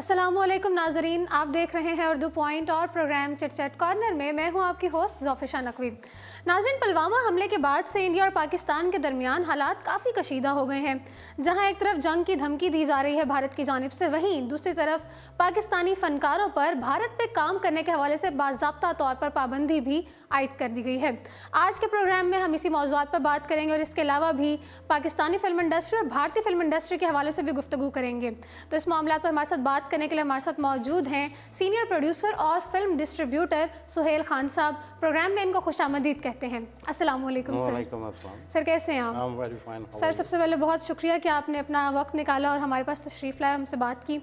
अस्सलामु अलैकुम नाजरीन, आप देख रहे हैं उर्दू पॉइंट और प्रोग्राम चिट चैट कॉर्नर में मैं हूं आपकी होस्ट ज़ोफिशा नकवी। नाजरीन, पुलवामा हमले के बाद से इंडिया और पाकिस्तान के दरमियान हालात काफ़ी कशीदा हो गए हैं। जहां एक तरफ जंग की धमकी दी जा रही है भारत की जानिब से, वहीं दूसरी तरफ पाकिस्तानी फ़नकारों पर भारत पे काम करने के हवाले से बाज़ाब्ता तौर पर पाबंदी भी आयद कर दी गई है। आज के प्रोग्राम में हम इसी मौज़ूआत पर बात करेंगे और इसके अलावा भी पाकिस्तानी फ़िल्म इंडस्ट्री और भारतीय फ़िल्म इंडस्ट्री के हवाले से भी गुफ्तगू करेंगे। तो इस मामला पर हमारे साथ बात करने के लिए हमारे साथ मौजूद हैं सीनियर प्रोड्यूसर और फिल्म डिस्ट्रीब्यूटर सुहेल खान साहब। प्रोग्राम में इनको खुशामदीद कहते हैं। अस्सलाम वालेकुम सर। सर कैसे हैं आप? सर सबसे पहले बहुत शुक्रिया कि आपने अपना वक्त निकाला और हमारे पास तशरीफ़ लाया, हमसे बात की।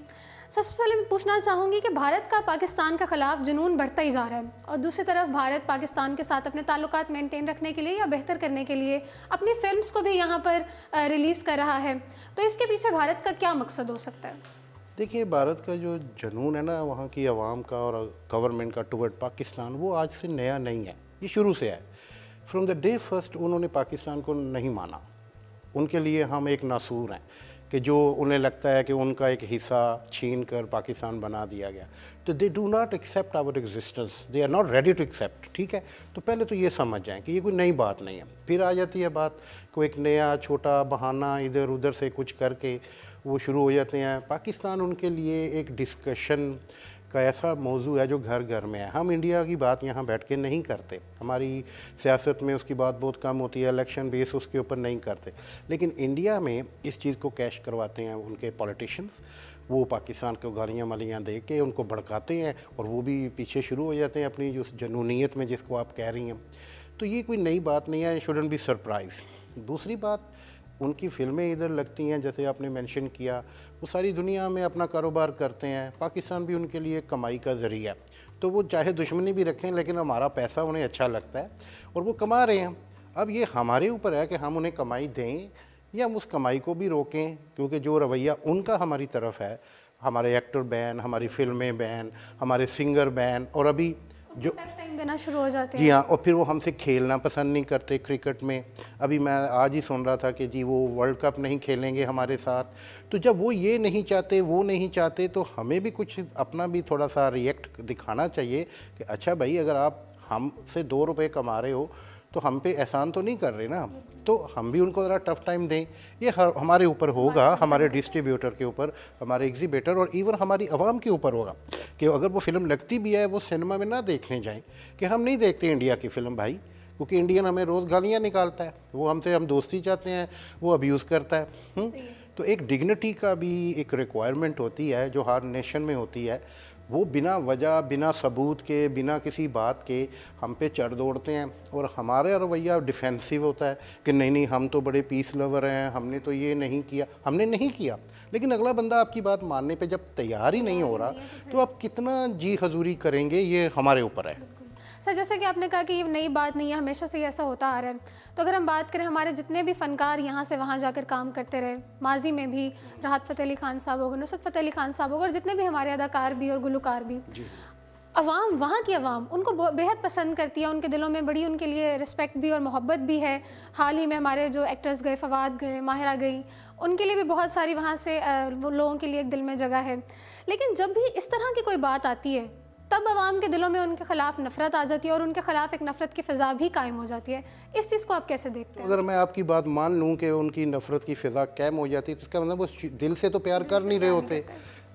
सर सबसे पहले मैं पूछना चाहूँगी कि भारत का पाकिस्तान के ख़िलाफ़ जुनून बढ़ता ही जा रहा है और दूसरी तरफ भारत पाकिस्तान के साथ अपने ताल्लुकात मेंटेन रखने के लिए या बेहतर करने के लिए अपनी फिल्म्स को भी यहाँ पर रिलीज़ कर रहा है। तो इसके पीछे भारत का क्या मकसद हो सकता है? देखिए, भारत का जो जुनून है ना वहाँ की आवाम का और गवर्नमेंट का टुवर्ड पाकिस्तान, वो आज से नया नहीं है, ये शुरू से है। फ्रॉम द डे फर्स्ट उन्होंने पाकिस्तान को नहीं माना। उनके लिए हम एक नासूर हैं कि जो उन्हें लगता है कि उनका एक हिस्सा छीन कर पाकिस्तान बना दिया गया। तो they do not accept our existence, they are not ready to accept. ठीक है, तो पहले तो ये समझ जाएं कि ये कोई नई बात नहीं है। फिर आ जाती है बात को एक नया छोटा बहाना इधर उधर से कुछ करके वो शुरू हो जाते हैं। पाकिस्तान उनके लिए एक डिस्कशन का ऐसा मौजू है जो घर घर में है। हम इंडिया की बात यहाँ बैठ के नहीं करते, हमारी सियासत में उसकी बात बहुत कम होती है, इलेक्शन बेस उसके ऊपर नहीं करते। लेकिन इंडिया में इस चीज़ को कैश करवाते हैं उनके पॉलिटिशियंस। वो पाकिस्तान को गालियाँ मलियाँ दे के उनको भड़काते हैं और वो भी पीछे शुरू हो जाते हैं अपनी उस जनूनियत में जिसको आप कह रही हैं। तो ये कोई नई बात नहीं है, शुडंट बी सरप्राइज। दूसरी बात, उनकी फ़िल्में इधर लगती हैं, जैसे आपने मेंशन किया, वो सारी दुनिया में अपना कारोबार करते हैं। पाकिस्तान भी उनके लिए कमाई का ज़रिया है, तो वो चाहे दुश्मनी भी रखें लेकिन हमारा पैसा उन्हें अच्छा लगता है और वो कमा रहे हैं। अब ये हमारे ऊपर है कि हम उन्हें कमाई दें या हम उस कमाई को भी रोकें, क्योंकि जो रवैया उनका हमारी तरफ है, हमारे एक्टर बैन, हमारी फ़िल्में बैन, हमारे सिंगर बैन, और अभी जो टाइम देना शुरू हो जाते हैं। जी हाँ, और फिर वो हमसे खेलना पसंद नहीं करते क्रिकेट में। अभी मैं आज ही सुन रहा था कि जी वो वर्ल्ड कप नहीं खेलेंगे हमारे साथ। तो जब वो ये नहीं चाहते, वो नहीं चाहते, तो हमें भी कुछ अपना भी थोड़ा सा रिएक्ट दिखाना चाहिए कि अच्छा भाई, अगर आप हमसे 2 रुपये कमा रहे हो तो हम पे एहसान तो नहीं कर रहे ना, तो हम भी उनको ज़रा टफ़ टाइम दें। ये हमारे ऊपर होगा, हमारे डिस्ट्रीब्यूटर के ऊपर, हमारे एग्जीबिटर और इवन हमारी आवाम के ऊपर होगा कि अगर वो फ़िल्म लगती भी है वो सिनेमा में ना देखने जाएं। कि हम नहीं देखते इंडिया की फ़िल्म भाई, क्योंकि इंडियन हमें रोज़ गालियाँ निकालता है, वो हमसे हम दोस्ती चाहते हैं, वो अब्यूज़ करता है। तो एक डिग्निटी का भी एक रिक्वायरमेंट होती है जो हर नेशन में होती है। वो बिना वजह, बिना सबूत के, बिना किसी बात के हम पे चढ़ दौड़ते हैं और हमारा रवैया डिफेंसिव होता है कि नहीं नहीं हम तो बड़े पीस लवर हैं, हमने तो ये नहीं किया। हमने नहीं किया, लेकिन अगला बंदा आपकी बात मानने पे जब तैयार ही नहीं हो रहा तो आप कितना जी हजूरी करेंगे, ये हमारे ऊपर है। सर जैसे कि आपने कहा कि ये नई बात नहीं है, हमेशा से ऐसा होता आ रहा है। तो अगर हम बात करें, हमारे जितने भी फ़नकार यहाँ से वहाँ जाकर काम करते रहे, माजी में भी राहत फ़तेह अली खान साहब हो गए, नुसरत फ़तेह अली खान साहब हो गए, और जितने भी हमारे अदाकार भी और गुलकार भी, अवाम, वहाँ की अवाम उनको बेहद पसंद करती है। उनके दिलों में बड़ी उनके लिए रिस्पेक्ट भी और मोहब्बत भी है। हाल ही में हमारे जो एक्टर्स गए, फवाद गए, माहिरा गई, उनके लिए भी बहुत सारी वहाँ से वो लोगों के लिए एक दिल में जगह है। लेकिन जब भी इस तरह की कोई बात आती है तब आवाम के दिलों में उनके खिलाफ नफरत आ जाती है और उनके खिलाफ एक नफरत की फ़िज़ा भी कायम हो जाती है। इस चीज़ को आप कैसे देखते हैं? अगर मैं आपकी बात मान लूँ कि उनकी नफरत की फ़िज़ा कायम हो जाती है तो इसका मतलब वो दिल से तो प्यार कर नहीं रहे होते।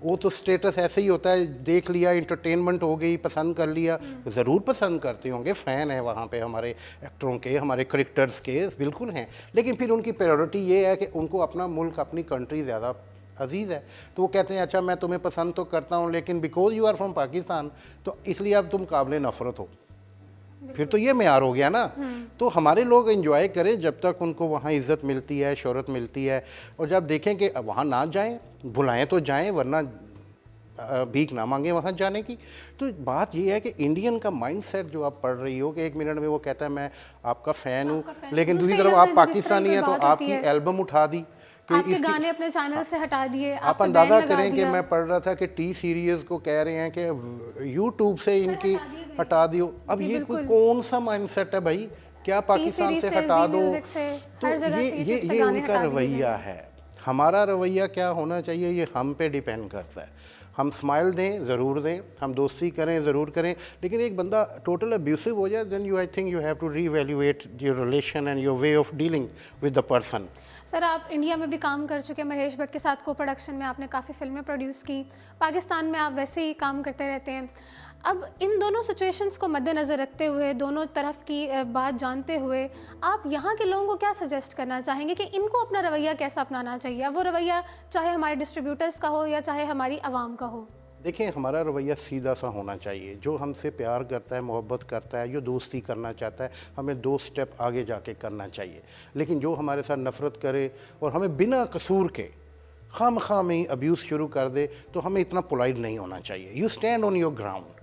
वो तो स्टेटस ऐसे ही होता है, देख लिया, इंटरटेनमेंट हो गई, पसंद कर लिया। ज़रूर पसंद करते होंगे, फ़ैन है वहाँ पे हमारे एक्टरों के, हमारे क्रिकेटर्स के, बिल्कुल हैं। लेकिन फिर उनकी प्रायोरिटी ये है कि उनको अपना मुल्क, अपनी कंट्री ज़्यादा अजीज़ है। तो वो कहते हैं अच्छा मैं तुम्हें पसंद तो करता हूँ लेकिन because you are from Pakistan तो इसलिए अब तुम काबिल नफ़रत हो। फिर तो ये मेयार हो गया ना। तो हमारे लोग एंजॉय करें जब तक उनको वहाँ इज़्ज़त मिलती है, शोहरत मिलती है, और जब देखें कि वहाँ ना जाएं, बुलाएं तो जाएं, वरना भीख ना मांगे वहाँ जाने की। तो बात ये है कि इंडियन का माइंडसेट जो आप पढ़ रही हो कि 1 मिनट में वो कहता है मैं आपका फ़ैन हूँ, लेकिन दूसरी तरफ आप पाकिस्तानी हैं तो आपकी एल्बम उठा दी, आपके गाने अपने चैनल से हटा दिए। आप अंदाज़ा करें कि मैं पढ़ रहा था कि टी सीरीज़ को कह रहे हैं कि यूट्यूब से इनकी हटा दियो। अब ये कोई कौन सा माइंडसेट है भाई? क्या पाकिस्तान से हटा दो? तो ये उनका रवैया है। हमारा रवैया क्या होना चाहिए ये हम पे डिपेंड करता है। हम स्माइल दें ज़रूर दें, हम दोस्ती करें ज़रूर करें, लेकिन एक बंदा टोटल अब्यूसिव हो जाए then I think you have to revaluate your relation and your way of dealing with the person. Sir आप इंडिया में भी काम कर चुके हैं, महेश भट्ट के साथ को प्रोडक्शन में आपने काफ़ी फिल्में प्रोड्यूस की, पाकिस्तान में आप वैसे ही काम करते रहते हैं। अब इन दोनों सिचुएशंस को मद्देनज़र रखते हुए, दोनों तरफ की बात जानते हुए, आप यहाँ के लोगों को क्या सजेस्ट करना चाहेंगे कि इनको अपना रवैया कैसा अपनाना चाहिए? अब वो रवैया चाहे हमारे डिस्ट्रीब्यूटर्स का हो या चाहे हमारी आवाम का हो। देखिए, हमारा रवैया सीधा सा होना चाहिए। जो हमसे प्यार करता है, मोहब्बत करता है, जो दोस्ती करना चाहता है, हमें 2 स्टेप आगे जाके करना चाहिए। लेकिन जो हमारे साथ नफ़रत करे और हमें बिना कसूर के खामखा में अब्यूज़ शुरू कर दे, तो हमें इतना पोलाइट नहीं होना चाहिए। You stand on your ground.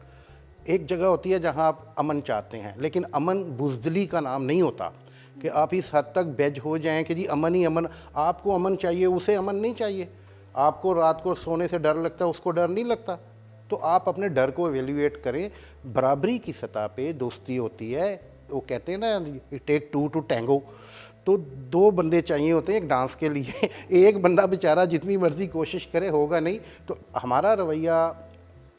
एक जगह होती है जहाँ आप अमन चाहते हैं, लेकिन अमन बुज़दिली का नाम नहीं होता कि आप इस हद तक बेज हो जाएं कि जी अमन ही अमन। आपको अमन चाहिए, उसे अमन नहीं चाहिए। आपको रात को सोने से डर लगता है, उसको डर नहीं लगता। तो आप अपने डर को एवेल्यूएट करें। बराबरी की सतह पे दोस्ती होती है। वो कहते हैं ना, टेक 2 टू टैंगो। तो 2 बंदे चाहिए होते हैं एक डांस के लिए। एक बंदा बेचारा जितनी मर्ज़ी कोशिश करे होगा नहीं। तो हमारा रवैया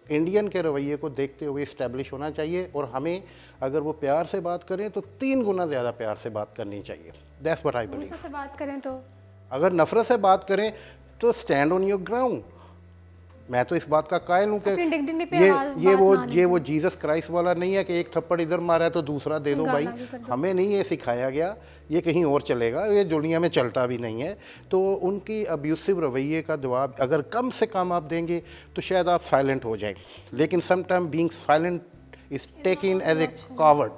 इंडियन के रवैये को देखते हुए इस्टेब्लिश होना चाहिए, और हमें अगर वो प्यार से बात करें तो 3 गुना ज़्यादा प्यार से बात करनी चाहिए। That's what I believe. गुस्से से बात करें तो, अगर नफ़रत से बात करें तो स्टैंड ऑन योर ग्राउंड। मैं तो इस बात का कायल हूँ कि ये वो जीसस क्राइस्ट वाला नहीं है कि एक थप्पड़ इधर मारा है तो दूसरा दे दो भाई। हमें नहीं ये सिखाया गया, ये कहीं और चलेगा, ये दुनिया में चलता भी नहीं है। तो उनकी अब्यूसिव रवैये का जवाब अगर कम से कम आप देंगे तो शायद आप साइलेंट हो जाए, लेकिन sometime being silent is taken as a coward,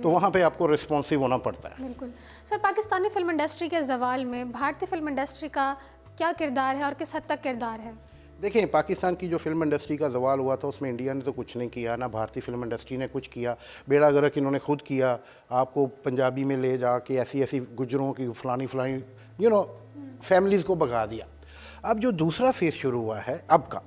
तो वहाँ पे आपको रिस्पॉन्सिव होना पड़ता है। बिल्कुल। सर, पाकिस्तानी फिल्म इंडस्ट्री के ज़वाल में भारतीय फिल्म इंडस्ट्री का क्या किरदार है और किस हद तक किरदार है? देखिए, पाकिस्तान की जो फिल्म इंडस्ट्री का ज़वाल हुआ था उसमें इंडिया ने तो कुछ नहीं किया, ना भारतीय फिल्म इंडस्ट्री ने कुछ किया। बेड़ा गर्क इन्होंने खुद किया। आपको पंजाबी में ले जाके ऐसी ऐसी गुजरों की फलानी फैमिलीज़ को भगा दिया। अब जो दूसरा फेज़ शुरू हुआ है अब का,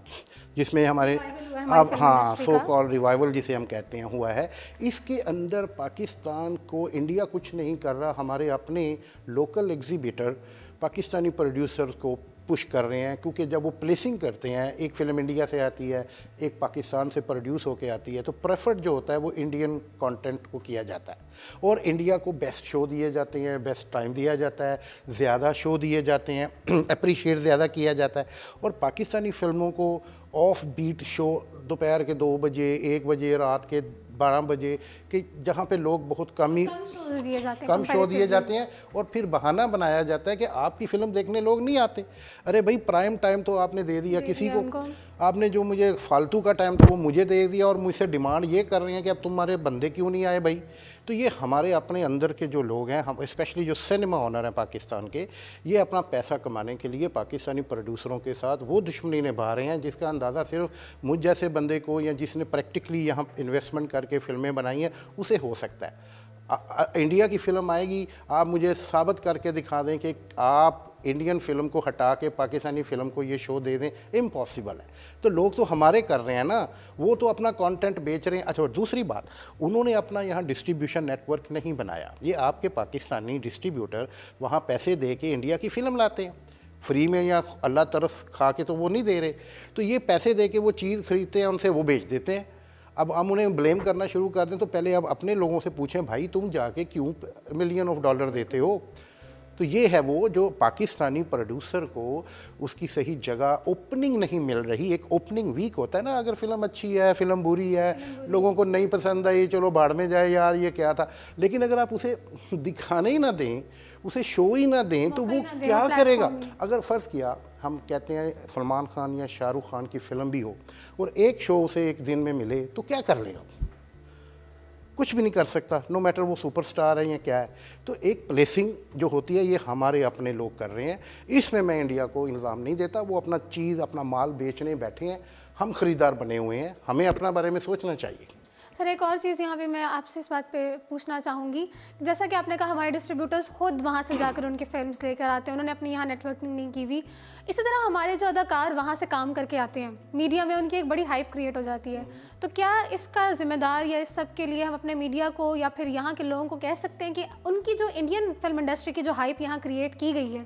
जिसमें हमारे अब सो कॉल रिवाइवल जिसे हम कहते हैं हुआ है, इसके अंदर पाकिस्तान को इंडिया कुछ नहीं कर रहा। हमारे अपने लोकल एग्जीबिटर पाकिस्तानी प्रोड्यूसर को पुश कर रहे हैं, क्योंकि जब वो प्लेसिंग करते हैं, एक फ़िल्म इंडिया से आती है, एक पाकिस्तान से प्रोड्यूस होके आती है, तो प्रेफर्ड जो होता है वो इंडियन कंटेंट को किया जाता है, और इंडिया को बेस्ट शो दिए जाते हैं, बेस्ट टाइम दिया जाता है, ज़्यादा शो दिए जाते हैं, अप्रिशिएट ज़्यादा किया जाता है। और पाकिस्तानी फ़िल्मों को ऑफ बीट शो दोपहर के 2 बजे, 1 बजे, रात के 12 बजे, कि जहाँ पे लोग बहुत कम शो दिए जाते हैं, और फिर बहाना बनाया जाता है कि आपकी फ़िल्म देखने लोग नहीं आते। अरे भाई, प्राइम टाइम तो आपने दे दिया किसी को। आपने जो मुझे फालतू का टाइम था वो मुझे दे दिया, और मुझसे डिमांड ये कर रहे हैं कि अब तुम्हारे बंदे क्यों नहीं आए भाई। तो ये हमारे अपने अंदर के जो लोग हैं, हम स्पेशली जो सिनेमा ऑनर हैं पाकिस्तान के, ये अपना पैसा कमाने के लिए पाकिस्तानी प्रोड्यूसरों के साथ वो दुश्मनी निभा रहे हैं जिसका अंदाज़ा सिर्फ मुझ जैसे बंदे को, या जिसने प्रैक्टिकली यहाँ इन्वेस्टमेंट करके फ़िल्में बनाई हैं, उसे हो सकता है। इंडिया की फ़िल्म आएगी, आप मुझे साबित करके दिखा दें कि आप इंडियन फ़िल्म को हटा के पाकिस्तानी फ़िल्म को ये शो दे दें, इम्पॉसिबल है। तो लोग तो हमारे कर रहे हैं ना, वो तो अपना कंटेंट बेच रहे हैं। अच्छा, और दूसरी बात, उन्होंने अपना यहाँ डिस्ट्रीब्यूशन नेटवर्क नहीं बनाया। ये आपके पाकिस्तानी डिस्ट्रीब्यूटर वहाँ पैसे दे के इंडिया की फ़िल्म लाते हैं फ्री में, या अल्लाह तरस खा के तो वो नहीं दे रहे। तो ये पैसे दे के वो चीज़ खरीदते हैं, उनसे वो बेच देते हैं। अब हम उन्हें ब्लेम करना शुरू कर दें तो पहले अब अपने लोगों से पूछें, भाई तुम जाके क्यों $मिलियन देते हो? तो ये है वो जो पाकिस्तानी प्रोड्यूसर को उसकी सही जगह ओपनिंग नहीं मिल रही। एक ओपनिंग वीक होता है ना, अगर फ़िल्म अच्छी है, फ़िल्म बुरी है, लोगों को नहीं पसंद आई, चलो भाड़ में जाए यार ये क्या था। लेकिन अगर आप उसे दिखाने ही ना दें, उसे शो ही ना दें, तो वो क्या करेगा? अगर फ़र्ज़ किया हम कहते हैं सलमान खान या शाहरुख खान की फ़िल्म भी हो और एक शो उसे एक दिन में मिले, तो क्या कर लेगा? कुछ भी नहीं कर सकता, नो मैटर वो सुपरस्टार है या क्या है। तो एक प्लेसिंग जो होती है ये हमारे अपने लोग कर रहे हैं। इसमें मैं इंडिया को इल्ज़ाम नहीं देता, वो अपना चीज़ अपना माल बेचने बैठे हैं, हम ख़रीदार बने हुए हैं, हमें अपना बारे में सोचना चाहिए। सर, एक और चीज़ यहाँ पे मैं आपसे इस बात पे पूछना चाहूँगी, जैसा कि आपने कहा हमारे डिस्ट्रीब्यूटर्स खुद वहाँ से जाकर उनके फिल्म्स लेकर आते हैं, उन्होंने अपनी यहाँ नेटवर्किंग नहीं की हुई। इसी तरह हमारे जो अदाकार वहाँ से काम करके आते हैं, मीडिया में उनकी एक बड़ी हाइप क्रिएट हो जाती है। तो क्या इसका ज़िम्मेदार या इस सब के लिए हम अपने मीडिया को या फिर यहाँ के लोगों को कह सकते हैं कि उनकी जो इंडियन फिल्म इंडस्ट्री की जो हाइप यहाँ क्रिएट की गई है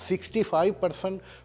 65%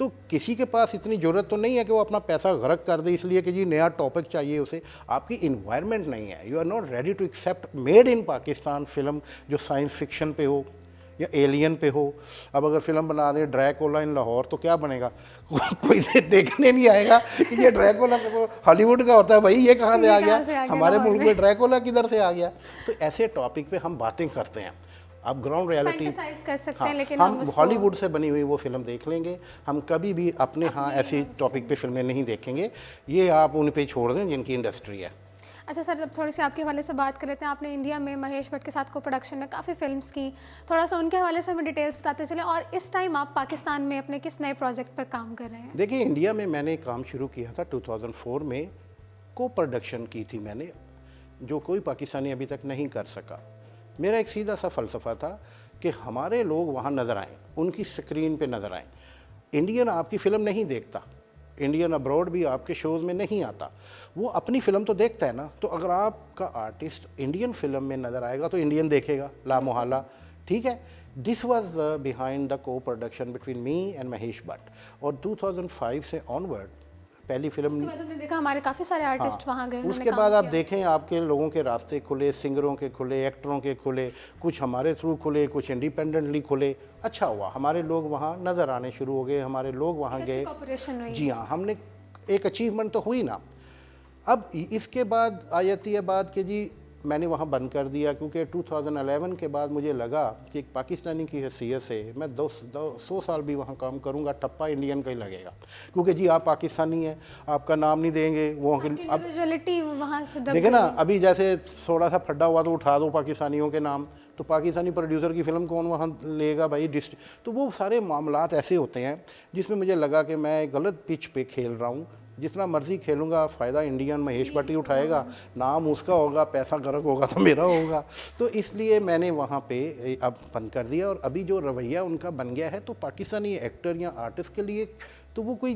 तो किसी के पास इतनी ज़रूरत तो नहीं है कि वो अपना पैसा गरक कर दे इसलिए कि जी नया टॉपिक चाहिए उसे। आपकी इन्वायरमेंट नहीं है, you are not ready to accept made in Pakistan film जो साइंस फिक्शन पे हो या एलियन पे हो। अब अगर फिल्म बना दें ड्रैकुला इन लाहौर तो क्या बनेगा? कोई देखने नहीं आएगा कि ये ड्रैकुला हॉलीवुड का होता है भाई, ये कहाँ से आ गया, हमारे मुल्क में ड्रैकुला किधर से आ गया। तो ऐसे टॉपिक पे हम बातें करते हैं। आप ग्राउंड रियलिटी कर सकते हैं, लेकिन हम हॉलीवुड से बनी हुई वो फिल्म देख लेंगे, हम कभी भी अपने यहाँ ऐसी टॉपिक पे फिल्में नहीं देखेंगे। ये आप उन पे छोड़ दें जिनकी इंडस्ट्री है। अच्छा सर, जब थोड़ी सी आपके हवाले से बात कर लेते हैं, आपने इंडिया में महेश भट्ट के साथ को प्रोडक्शन में काफ़ी फिल्म्स की, थोड़ा सा उनके हवाले से हमें डिटेल्स बताते चलें। और इस टाइम आप पाकिस्तान में अपने किस नए प्रोजेक्ट पर काम कर रहे हैं? देखिए, इंडिया में मैंने काम शुरू किया था 2004 में, को प्रोडक्शन की थी मैंने, जो कोई पाकिस्तानी अभी तक नहीं कर सका। मेरा एक सीधा सा फ़लसफ़ा था कि हमारे लोग वहाँ नज़र आएँ, उनकी स्क्रीन पे नज़र आएँ। इंडियन आपकी फ़िल्म नहीं देखता, इंडियन अब्रॉड भी आपके शोज़ में नहीं आता, वो अपनी फ़िल्म तो देखता है ना। तो अगर आपका आर्टिस्ट इंडियन फ़िल्म में नज़र आएगा तो इंडियन देखेगा, ला मोहल्ला, ठीक है। दिस वाज बिहाइंड द को production between me and Mahesh Bhatt. और 2005 से ऑनवर्ड पहली फिल्म हमने देखा हमारे काफ़ी सारे आर्टिस्ट वहाँ गए। उसके बाद आप देखें आपके लोगों के रास्ते खुले, सिंगरों के खुले, एक्टरों के खुले, कुछ हमारे थ्रू खुले, कुछ इंडिपेंडेंटली खुले। अच्छा हुआ, हमारे लोग वहाँ नज़र आने शुरू हो गए, हमारे लोग वहाँ गए। जी हाँ, हमने एक अचीवमेंट तो हुई ना। अब इसके बाद आ जाती है बात कि जी मैंने वहाँ बंद कर दिया, क्योंकि 2011 के बाद मुझे लगा कि एक पाकिस्तानी की हैसियत से मैं 100 साल भी वहाँ काम करूँगा, टप्पा इंडियन का ही लगेगा। क्योंकि जी आप पाकिस्तानी हैं, आपका नाम नहीं देंगे वो। अब वहाँ से देखे ना, अभी जैसे थोड़ा सा फड्डा हुआ तो उठा दो पाकिस्तानियों के नाम, तो पाकिस्तानी प्रोड्यूसर की फ़िल्म कौन वहाँ लेगा भाई? तो वो सारे मामलात ऐसे होते हैं जिसमें मुझे लगा कि मैं गलत पिच पे खेल रहा हूँ। जितना मर्जी खेलूँगा, फ़ायदा इंडियन महेश भट्ट ही उठाएगा, नाम उसका होगा, पैसा गरक होगा तो मेरा होगा। तो इसलिए मैंने वहाँ पे अब बंद कर दिया। और अभी जो रवैया उनका बन गया है, तो पाकिस्तानी एक्टर या आर्टिस्ट के लिए तो वो कोई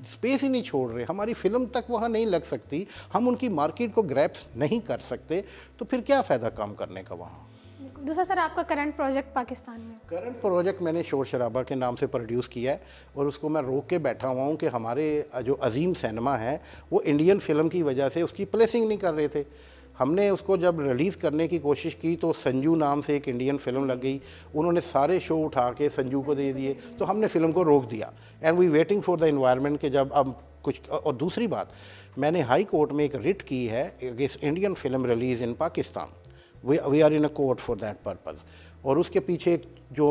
स्पेस ही नहीं छोड़ रहे। हमारी फ़िल्म तक वहाँ नहीं लग सकती, हम उनकी मार्केट को ग्रैप्स नहीं कर सकते, तो फिर क्या फ़ायदा काम करने का वहाँ। दूसरा सर, आपका करंट प्रोजेक्ट पाकिस्तान में? करंट प्रोजेक्ट मैंने शोर शराबा के नाम से प्रोड्यूस किया है, और उसको मैं रोक के बैठा हुआ हूँ कि हमारे जो अजीम सिनेमा है वो इंडियन फिल्म की वजह से उसकी प्लेसिंग नहीं कर रहे थे। हमने उसको जब रिलीज़ करने की कोशिश की तो संजू नाम से एक इंडियन फिल्म लग गई, उन्होंने सारे शो उठा के संजू को दे दिए, तो हमने फ़िल्म को रोक दिया। And we waiting for the environment के जब अब कुछ। और दूसरी बात, मैंने हाई कोर्ट में एक रिट की है against Indian film release in Pakistan. We are in a court for that purpose. और उसके पीछे जो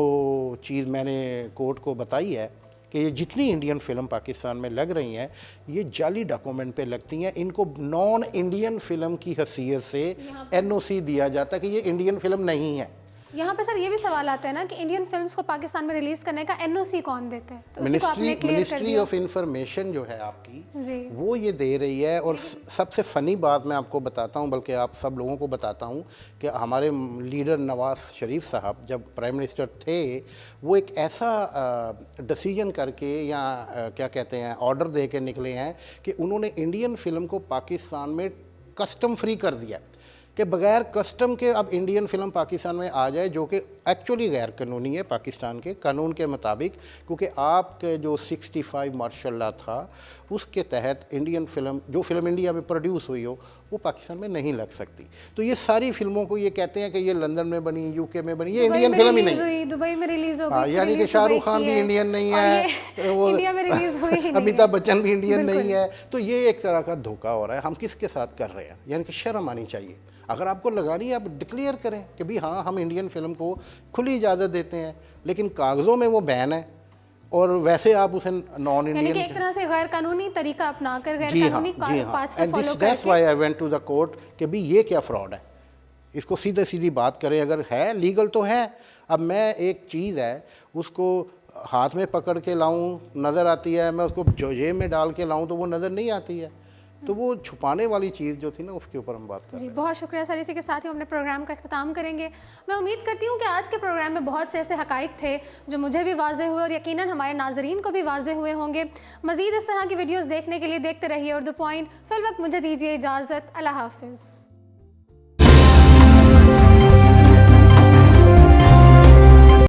चीज़ मैंने कोर्ट को बताई है कि ये जितनी इंडियन फिल्म पाकिस्तान में लग रही हैं, ये जाली डॉक्यूमेंट पे लगती हैं। इनको नॉन इंडियन फिल्म की हैसियत से NOC दिया जाता है कि ये इंडियन फिल्म नहीं है। यहाँ पे सर ये भी सवाल आता है ना कि इंडियन फिल्म्स को पाकिस्तान में रिलीज़ करने का NOC कौन देता है? तो मिनिस्ट्री ऑफ इंफॉर्मेशन जो है आपकी जी, वो ये दे रही है। और सबसे फ़नी बात मैं आपको बताता हूँ, बल्कि आप सब लोगों को बताता हूँ कि हमारे लीडर नवाज शरीफ साहब जब प्राइम मिनिस्टर थे, वो एक ऐसा डिसीजन करके या क्या कहते हैं ऑर्डर दे के निकले हैं कि उन्होंने इंडियन फिल्म को पाकिस्तान में कस्टम फ्री कर दिया, कि बग़ैर कस्टम के अब इंडियन फिल्म पाकिस्तान में आ जाए, जो कि एक्चुअली गैर कानूनी है पाकिस्तान के कानून के मुताबिक। क्योंकि आपके जो 65 मार्शल लॉ था उसके तहत इंडियन फिल्म, जो फिल्म इंडिया में प्रोड्यूस हुई हो, वो पाकिस्तान में नहीं लग सकती। तो ये सारी फिल्मों को ये कहते हैं कि ये लंदन में बनी, UK में बनी, ये इंडियन फिल्म ही नहीं, दुबई में रिलीज़ हो गई। यानी कि शाहरुख खान भी इंडियन नहीं है, वो इंडिया में रिलीज़ हुई, अमिताभ बच्चन भी इंडियन नहीं है। तो ये एक तरह का धोखा हो रहा है। हम किसके साथ कर रहे हैं? यानी कि शर्म आनी चाहिए। अगर आपको लगानी है, आप डिक्लेयर करें कि भाई हाँ, हम इंडियन फिल्म को खुली इजाज़त देते हैं, लेकिन कागज़ों में वो बैन है और वैसे आप उसे नॉन इंडियन, एक तरह से गैर कानूनी तरीका अपनाकर गैर कानूनी पाथ पे फॉलो करके। That's why I went to the court कि भाई ये क्या फ्रॉड है, इसको सीधे सीधी बात करें। अगर है लीगल तो है। अब मैं एक चीज़ है उसको हाथ में पकड़ के लाऊं, नज़र आती है, मैं उसको जेब में डाल के लाऊं तो वो नज़र नहीं आती है। तो वो छुपाने वाली चीज़ जो थी ना, उसके ऊपर हम बात कर रहे हैं। बहुत शुक्रिया सर। इसी के साथ ही हम अपने प्रोग्राम का अख्ताम करेंगे। मैं उम्मीद करती हूँ कि आज के प्रोग्राम में बहुत से ऐसे हक़ाइक़ थे जो मुझे भी वाज़ेह हुए और यकीनन हमारे नाज़रीन को भी वाज़ेह हुए होंगे। मज़ीद इस तरह की वीडियोज़ देखने के लिए देखते रहिए उर्दू पॉइंट। फिल वक्त मुझे दीजिए इजाज़त। अल्लाह हाफ़िज़।